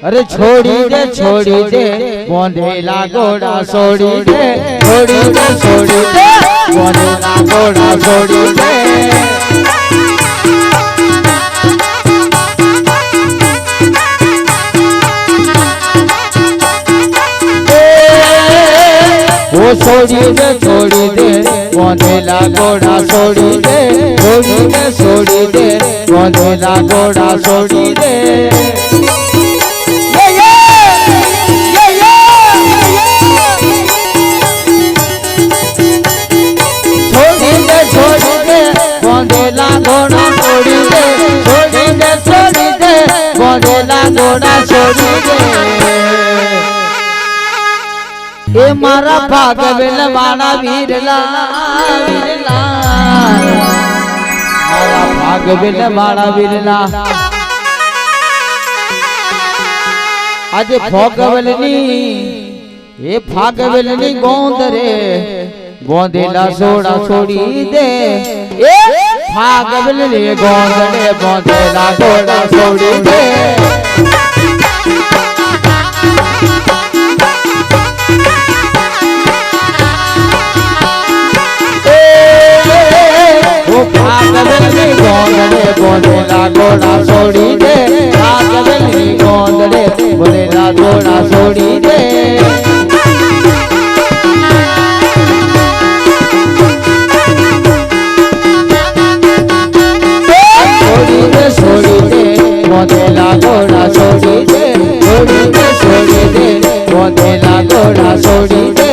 अरे छोड़ी दे बोंदेला घोड़ा छोड़ी दे बोंदेला घोड़ा छोड़ी दे वो छोड़ी दे बोंदेला घोड़ा छोड़ी दे बोंदेला घोड़ा छोड़ी दे बोंदेला घोड़ा छोड़ी दे बोंदेला घोड़ा छोड़ी दे ए मारा भागवेल वाला वीरला मारा भागवेल वाला वीरला आज भोगवेलनी ए भागवेलनी गोंद रे बोंदेला सोड़ा छोड़ी दे ए भागवेलनी गोंद रे बोंदेला घोड़ा छोड़ी दे भागवेलनी गोंद रे बोंदेला घोड़ा छोड़ी दे भागवेलनी गोंद रे बोंदेला घोड़ा छोड़ी दे बोंदेला घोड़ा छोड़ी दे बोंदेला घोड़ा छोड़ी दे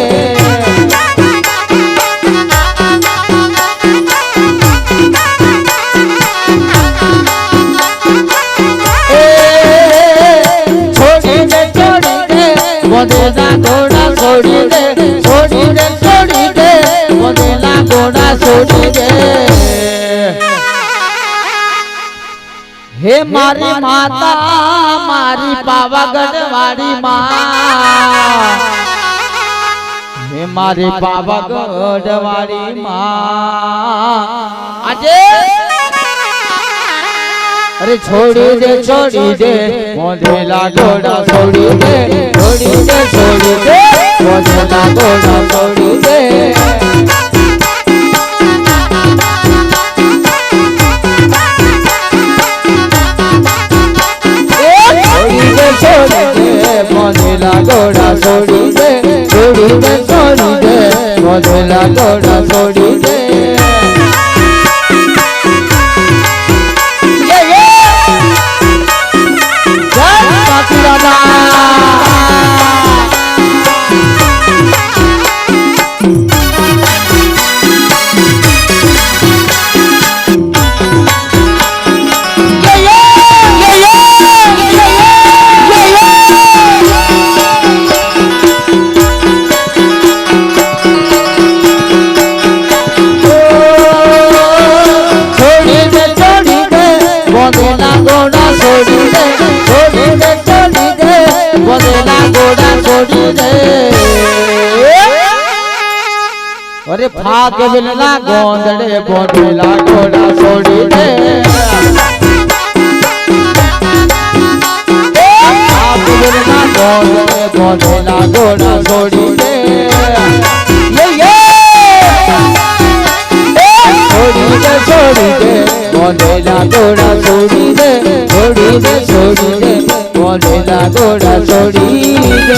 बोंदेला घोड़ा छोड़ी दे बोंदेला घोड़ा छोड़ी दे हे मारी माता मारी पावागढ़ वाली माँ हे मारी पावागढ़ वाली माँ अजय अरे छोड़ी दे बोंदेला घोड़ा छोड़ी दे बोंदेला घोड़ा छोड़ी दे बोंदेला घोड़ा छोड़ी दे बोंदेला घोड़ा छोड़ी दे बोंदेला घोड़ा छोड़ी दे बोंदेला घोड़ा छोड़ी दे अरे भागवेलना गोंदड़े बोंदेला घोड़ा छोड़ी दे भागवेलना गोंदड़े बोंदेला घोड़ा छोड़ी दे छोड़ी दे बोंदेला घोड़ा छोड़ी दे बोंदेला घोड़ा छोड़ी दे